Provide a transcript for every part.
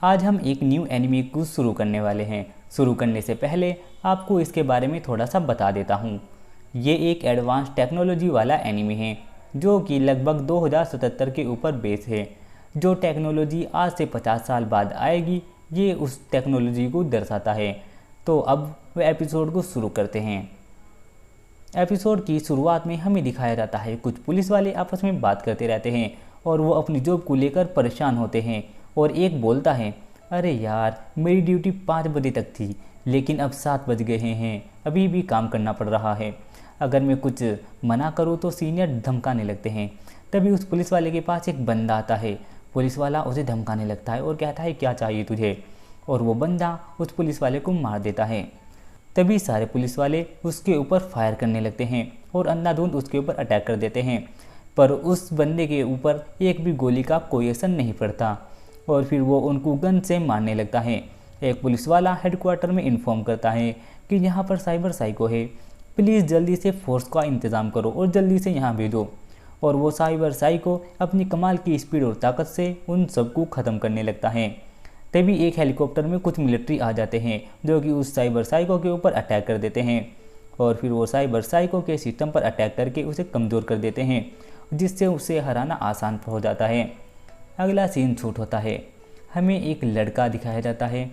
आज हम एक न्यू एनिमे को शुरू करने वाले हैं। शुरू करने से पहले आपको इसके बारे में थोड़ा सा बता देता हूँ। ये एक एडवांस टेक्नोलॉजी वाला एनिमे है जो कि लगभग 2077 के ऊपर बेस है। जो टेक्नोलॉजी आज से 50 साल बाद आएगी, ये उस टेक्नोलॉजी को दर्शाता है। तो अब वे एपिसोड को शुरू करते हैं। एपिसोड की शुरुआत में हमें दिखाया जाता है कुछ पुलिस वाले आपस में बात करते रहते हैं और वो अपनी जॉब को लेकर परेशान होते हैं। और एक बोलता है, अरे यार मेरी ड्यूटी 5 बजे तक थी लेकिन अब 7 बज गए हैं, अभी भी काम करना पड़ रहा है। अगर मैं कुछ मना करूँ तो सीनियर धमकाने लगते हैं। तभी उस पुलिस वाले के पास एक बंदा आता है। पुलिस वाला उसे धमकाने लगता है और कहता है, क्या चाहिए तुझे? और वो बंदा उस पुलिस वाले को मार देता है। तभी सारे पुलिस वाले उसके ऊपर फायर करने लगते हैं और अंधाधुंध उसके ऊपर अटैक कर देते हैं। पर उस बंदे के ऊपर एक भी गोली का कोई असर नहीं पड़ता और फिर वो उनको गन से मारने लगता है। एक पुलिस वाला हेडक्वार्टर में इन्फॉर्म करता है कि यहाँ पर साइबर साइको है, प्लीज़ जल्दी से फोर्स का इंतज़ाम करो और जल्दी से यहाँ भेजो। और वो साइबर साइको अपनी कमाल की स्पीड और ताकत से उन सबको ख़त्म करने लगता है। तभी एक हेलीकॉप्टर में कुछ मिलिट्री आ जाते हैं जो कि उस साइबर साइको के ऊपर अटैक कर देते हैं और फिर वो साइबर साइको के सिस्टम पर अटैक करके उसे कमज़ोर कर देते हैं, जिससे उसे हराना आसान हो जाता है। अगला सीन शूट होता है। हमें एक लड़का दिखाया जाता है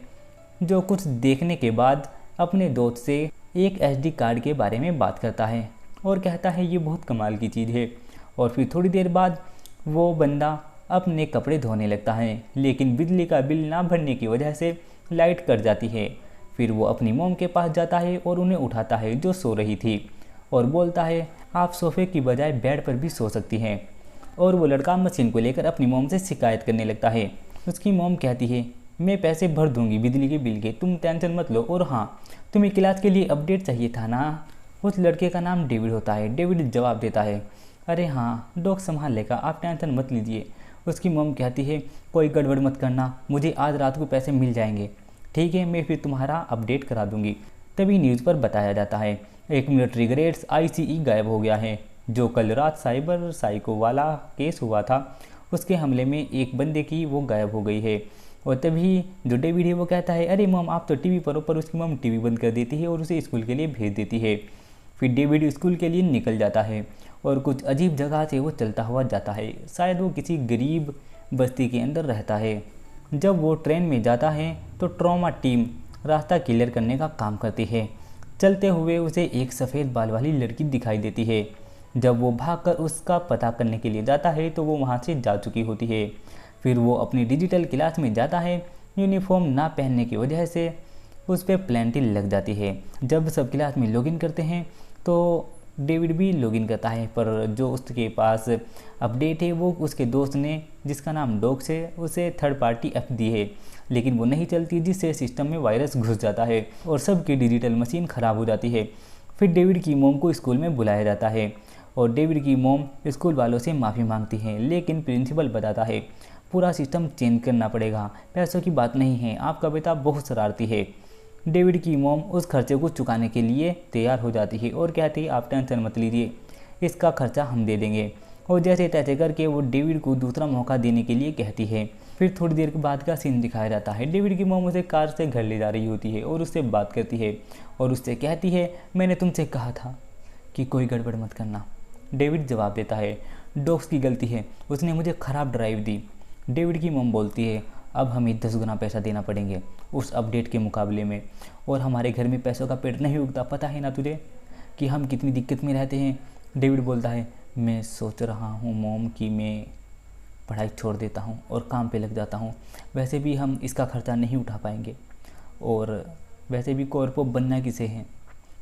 जो कुछ देखने के बाद अपने दोस्त से एक SD कार्ड के बारे में बात करता है और कहता है ये बहुत कमाल की चीज़ है। और फिर थोड़ी देर बाद वो बंदा अपने कपड़े धोने लगता है, लेकिन बिजली का बिल ना भरने की वजह से लाइट कट जाती है। फिर वो अपनी मोम के पास जाता है और उन्हें उठाता है जो सो रही थी और बोलता है, आप सोफ़े की बजाय बेड पर भी सो सकती हैं। और वो लड़का मशीन को लेकर अपनी मोम से शिकायत करने लगता है। उसकी मोम कहती है, मैं पैसे भर दूंगी बिजली के बिल के, तुम टेंशन मत लो। और हाँ, तुम्हें क्लास के लिए अपडेट चाहिए था ना? उस लड़के का नाम डेविड होता है। डेविड जवाब देता है, अरे हाँ डॉग संभाल लेगा, आप टेंशन मत लीजिए। उसकी मोम कहती है, कोई गड़बड़ मत करना, मुझे आज रात को पैसे मिल जाएंगे, ठीक है, मैं फिर तुम्हारा अपडेट करा दूंगी। तभी न्यूज़ पर बताया जाता है एक मिलिट्री ग्रेड्स ICE गायब हो गया है। जो कल रात साइबर साइको वाला केस हुआ था, उसके हमले में एक बंदे की वो गायब हो गई है। और तभी जो डेविड है वो कहता है, अरे मॉम आप तो टीवी पर हो। पर उसकी मॉम टीवी बंद कर देती है और उसे स्कूल के लिए भेज देती है। फिर डेविड स्कूल के लिए निकल जाता है और कुछ अजीब जगह से वो चलता हुआ जाता है। शायद वो किसी गरीब बस्ती के अंदर रहता है। जब वो ट्रेन में जाता है तो ट्रॉमा टीम रास्ता क्लियर करने का काम करती है। चलते हुए उसे एक सफ़ेद बाल वाली लड़की दिखाई देती है। जब वो भागकर उसका पता करने के लिए जाता है तो वो वहाँ से जा चुकी होती है। फिर वो अपनी डिजिटल क्लास में जाता है। यूनिफॉर्म ना पहनने की वजह से उस पर प्लेंटिल लग जाती है। जब सब क्लास में लॉगिन करते हैं तो डेविड भी लॉगिन करता है, पर जो उसके पास अपडेट है वो उसके दोस्त ने, जिसका नाम डॉग्स है, उसे थर्ड पार्टी ऐप दी है, लेकिन वो नहीं चलती, जिससे सिस्टम में वायरस घुस जाता है और सबकी डिजिटल मशीन ख़राब हो जाती है। फिर डेविड की मोम को स्कूल में बुलाया जाता है और डेविड की मोम स्कूल वालों से माफ़ी मांगती है, लेकिन प्रिंसिपल बताता है पूरा सिस्टम चेंज करना पड़ेगा, पैसों की बात नहीं है, आपका बेटा बहुत शरारती है। डेविड की मोम उस खर्चे को चुकाने के लिए तैयार हो जाती है और कहती है, आप टेंशन मत लीजिए, इसका खर्चा हम दे देंगे। और जैसे तैसे करके वो डेविड को दूसरा मौका देने के लिए कहती है। फिर थोड़ी देर के बाद का सीन दिखाया जाता है। डेविड की मोम उसे कार से घर ले जा रही होती है और उससे बात करती है और उससे कहती है, मैंने तुमसे कहा था कि कोई गड़बड़ मत करना। डेविड जवाब देता है, डॉग्स की गलती है, उसने मुझे ख़राब ड्राइव दी। डेविड की मोम बोलती है, अब हमें 10 गुना पैसा देना पड़ेंगे उस अपडेट के मुकाबले में, और हमारे घर में पैसों का पेड़ नहीं उगता, पता है ना तुझे कि हम कितनी दिक्कत में रहते हैं। डेविड बोलता है, मैं सोच रहा हूँ मोम कि मैं पढ़ाई छोड़ देता हूँ और काम पे लग जाता हूँ, वैसे भी हम इसका खर्चा नहीं उठा पाएंगे और वैसे भी कॉर्पो बनना किसे है।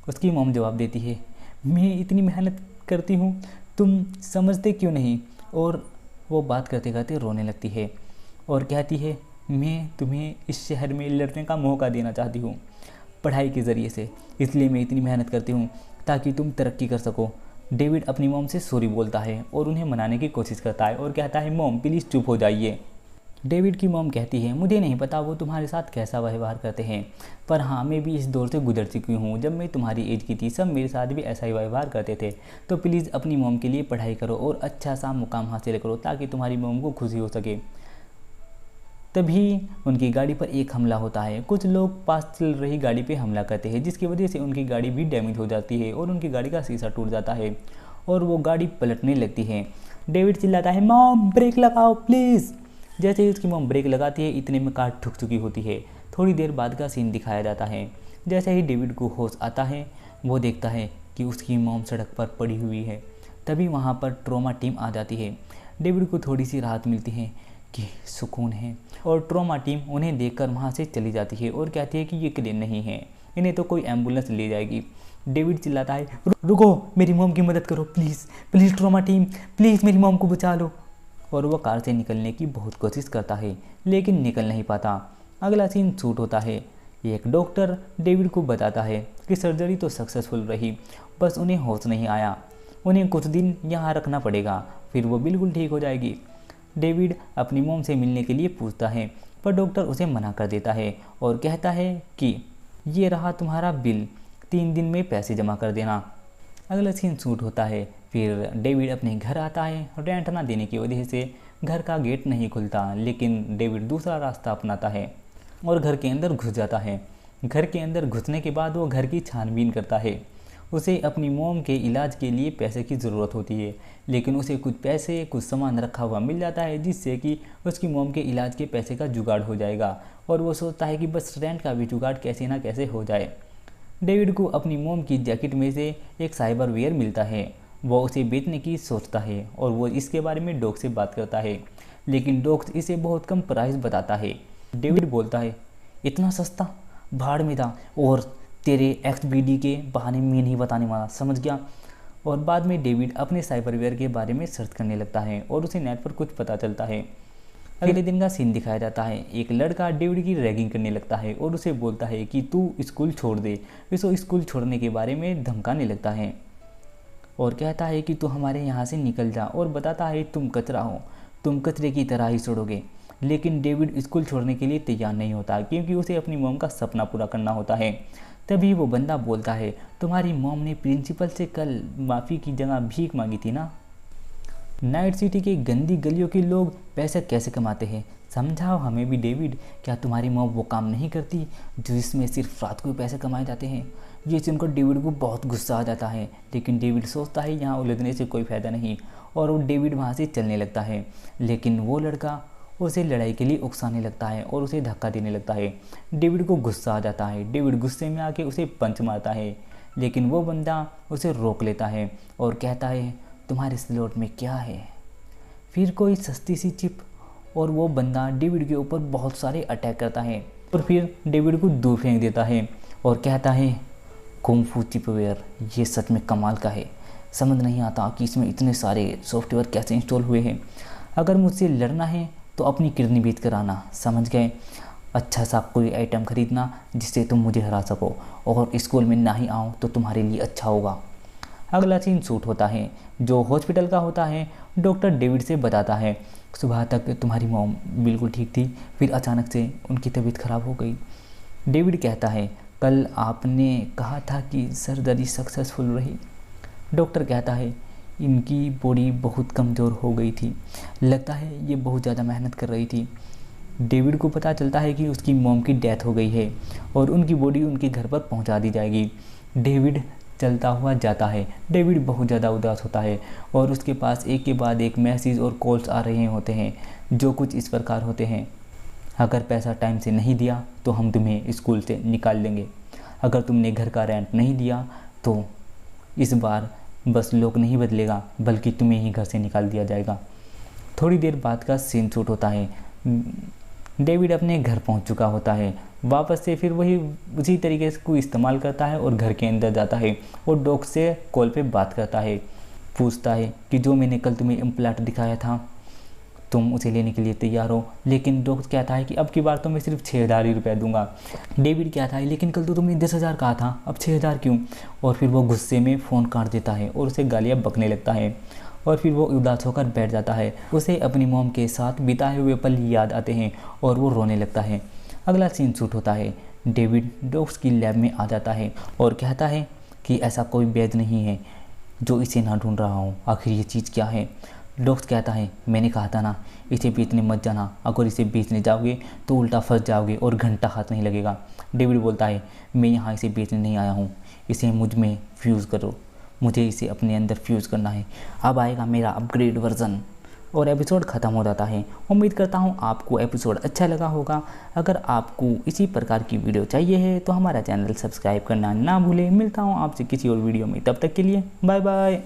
उसकी मोम जवाब देती है, मैं इतनी मेहनत करती हूँ, तुम समझते क्यों नहीं। और वो बात करते करते रोने लगती है और कहती है, मैं तुम्हें इस शहर में लड़ने का मौका देना चाहती हूँ पढ़ाई के ज़रिए से, इसलिए मैं इतनी मेहनत करती हूँ ताकि तुम तरक्की कर सको। डेविड अपनी मोम से सॉरी बोलता है और उन्हें मनाने की कोशिश करता है और कहता है, मोम प्लीज़ चुप हो जाइए। डेविड की मोम कहती है, मुझे नहीं पता वो तुम्हारे साथ कैसा व्यवहार करते हैं, पर हाँ मैं भी इस दौर से गुजर चुकी हूँ। जब मैं तुम्हारी एज की थी सब मेरे साथ भी ऐसा ही व्यवहार करते थे। तो प्लीज़ अपनी मोम के लिए पढ़ाई करो और अच्छा सा मुकाम हासिल करो ताकि तुम्हारी मोम को खुशी हो सके। तभी उनकी गाड़ी पर एक हमला होता है। कुछ लोग पास चल रही गाड़ी पे हमला करते हैं, जिसकी वजह से उनकी गाड़ी भी डैमेज हो जाती है और उनकी गाड़ी का शीशा टूट जाता है और वो गाड़ी पलटने लगती है। डेविड चिल्लाता है, मॉम ब्रेक लगाओ प्लीज़। जैसे ही उसकी मॉम ब्रेक लगाती है, इतने में कार ठुक चुकी होती है। थोड़ी देर बाद का सीन दिखाया जाता है। जैसे ही डेविड को होश आता है, वो देखता है कि उसकी मॉम सड़क पर पड़ी हुई है। तभी वहाँ पर ट्रॉमा टीम आ जाती है। डेविड को थोड़ी सी राहत मिलती है कि सुकून है, और ट्रॉमा टीम उन्हें देखकर वहाँ से चली जाती है और कहती है कि ये क्लीन नहीं है, इन्हें तो कोई एम्बुलेंस ले जाएगी। डेविड चिल्लाता है, रुको, मेरी मॉम की मदद करो please, please trauma team, please मेरी मॉम को बचा लो। और वह कार से निकलने की बहुत कोशिश करता है, लेकिन निकल नहीं पाता। अगला सीन शूट होता है। एक डॉक्टर डेविड को बताता है कि सर्जरी तो सक्सेसफुल रही, बस उन्हें होश नहीं आया, उन्हें कुछ दिन यहाँ रखना पड़ेगा, फिर वो बिल्कुल ठीक हो जाएगी। डेविड अपनी मॉम से मिलने के लिए पूछता है, पर डॉक्टर उसे मना कर देता है और कहता है कि ये रहा तुम्हारा बिल, 3 दिन में पैसे जमा कर देना। अगला सीन शूट होता है। फिर डेविड अपने घर आता है। रेंट ना देने की वजह से घर का गेट नहीं खुलता, लेकिन डेविड दूसरा रास्ता अपनाता है और घर के अंदर घुस जाता है। घर के अंदर घुसने के बाद वो घर की छानबीन करता है। उसे अपनी मॉम के इलाज के लिए पैसे की ज़रूरत होती है, लेकिन उसे कुछ पैसे, कुछ सामान रखा हुआ मिल जाता है, जिससे कि उसकी मॉम के इलाज के पैसे का जुगाड़ हो जाएगा। और वो सोचता है कि बस रेंट का भी जुगाड़ कैसे ना कैसे हो जाए। डेविड को अपनी मॉम की जैकेट में से एक साइबर वेयर मिलता है। वो उसे बेचने की सोचता है और वो इसके बारे में डॉग से बात करता है, लेकिन डॉग इसे बहुत कम प्राइस बताता है। डेविड बोलता है, इतना सस्ता, भाड़ में था, और तेरे XBD के बहाने में नहीं बताने वाला, समझ गया। और बाद में डेविड अपने साइबरवेयर के बारे में सर्च करने लगता है और उसे नेट पर कुछ पता चलता है। अगले दिन का सीन दिखाया जाता है। एक लड़का डेविड की रैगिंग करने लगता है और उसे बोलता है कि तू स्कूल छोड़ दे। इसे स्कूल छोड़ने के बारे में धमकाने लगता है और कहता है कि तू हमारे यहाँ से निकल जा, और बताता है तुम कचरा हो, तुम कचरे की तरह ही छोड़ोगे। लेकिन डेविड स्कूल छोड़ने के लिए तैयार नहीं होता, क्योंकि उसे अपनी मॉम का सपना पूरा करना होता है। तभी वो बंदा बोलता है, तुम्हारी मॉम ने प्रिंसिपल से कल माफ़ी की जगह भीख मांगी थी ना। नाइट सिटी के गंदी गलियों के लोग पैसे कैसे कमाते हैं, समझाओ हमें भी डेविड। क्या तुम्हारी मॉम वो काम नहीं करती जो इसमें सिर्फ रात को पैसे कमाए जाते हैं। ये सुनकर डेविड को बहुत गुस्सा आ जाता है, लेकिन डेविड सोचता है यहाँ उलझने से कोई फ़ायदा नहीं, और वो डेविड वहाँ से चलने लगता है। लेकिन वो लड़का उसे लड़ाई के लिए उकसाने लगता है और उसे धक्का देने लगता है। डेविड को गुस्सा आ जाता है। डेविड गुस्से में आके उसे पंच मारता है, लेकिन वो बंदा उसे रोक लेता है और कहता है, तुम्हारे स्लॉट में क्या है। फिर कोई सस्ती सी चिप, और वो बंदा डेविड के ऊपर बहुत सारे अटैक करता है और फिर डेविड को दूर फेंक देता है और कहता है, कुंग-फू चिपवेयर ये सच में कमाल का है। समझ नहीं आता कि इसमें इतने सारे सॉफ्टवेयर कैसे इंस्टॉल हुए हैं। अगर मुझसे लड़ना है तो अपनी किडनी बेच कर आना, समझ गए। अच्छा सा कोई आइटम खरीदना जिससे तुम मुझे हरा सको, और स्कूल में ना ही आओ तो तुम्हारे लिए अच्छा होगा। अगला सीन शूट होता है जो हॉस्पिटल का होता है। डॉक्टर डेविड से बताता है, सुबह तक तुम्हारी मॉम बिल्कुल ठीक थी, फिर अचानक से उनकी तबीयत खराब हो गई। डेविड कहता है, कल आपने कहा था कि सर्जरी सक्सेसफुल रही। डॉक्टर कहता है, इनकी बॉडी बहुत कमज़ोर हो गई थी, लगता है ये बहुत ज़्यादा मेहनत कर रही थी। डेविड को पता चलता है कि उसकी मॉम की डेथ हो गई है और उनकी बॉडी उनके घर पर पहुंचा दी जाएगी। डेविड चलता हुआ जाता है। डेविड बहुत ज़्यादा उदास होता है और उसके पास एक के बाद एक मैसेज और कॉल्स आ रहे होते हैं, जो कुछ इस प्रकार होते हैं, अगर पैसा टाइम से नहीं दिया तो हम तुम्हें स्कूल से निकाल देंगे। अगर तुमने घर का रेंट नहीं दिया तो इस बार बस लोग नहीं बदलेगा, बल्कि तुम्हें ही घर से निकाल दिया जाएगा। थोड़ी देर बाद का सीन शूट होता है। डेविड अपने घर पहुंच चुका होता है। वापस से फिर वही उसी तरीके से को इस्तेमाल करता है और घर के अंदर जाता है और डॉग से कॉल पे बात करता है। पूछता है कि जो मैंने कल तुम्हें इम्प्लांट दिखाया था तुम उसे लेने के लिए तैयार हो। लेकिन डॉग कहता है कि अब की बार तो मैं सिर्फ 6,000 ही रुपया दूंगा। डेविड कहता है, लेकिन कल तो तुमने 10,000 कहा था, अब 6,000 क्यों। और फिर वो गुस्से में फ़ोन काट देता है और उसे गालियाँ बकने लगता है और फिर वो उदास होकर बैठ जाता है। उसे अपनी मॉम के साथ बिताए हुए पल याद आते हैं और वो रोने लगता है। अगला सीन शूट होता है। डेविड डॉग्स की लैब में आ जाता है और कहता है कि ऐसा कोई वैद्य नहीं है जो इसे ना ढूंढ रहा हो, आखिर ये चीज़ क्या है। डॉक्स कहता है, मैंने कहा था ना इसे बेचने मत जाना, अगर इसे बेचने जाओगे तो उल्टा फंस जाओगे और घंटा हाथ नहीं लगेगा। डेविड बोलता है, मैं यहाँ इसे बेचने नहीं आया हूँ, इसे मुझ में फ्यूज़ करो, मुझे इसे अपने अंदर फ्यूज़ करना है, अब आएगा मेरा अपग्रेड वर्जन। और एपिसोड ख़त्म हो जाता है। उम्मीद करता हूँ आपको एपिसोड अच्छा लगा होगा। अगर आपको इसी प्रकार की वीडियो चाहिए है तो हमारा चैनल सब्सक्राइब करना ना भूलें। मिलता हूँ आपसे किसी और वीडियो में, तब तक के लिए बाय बाय।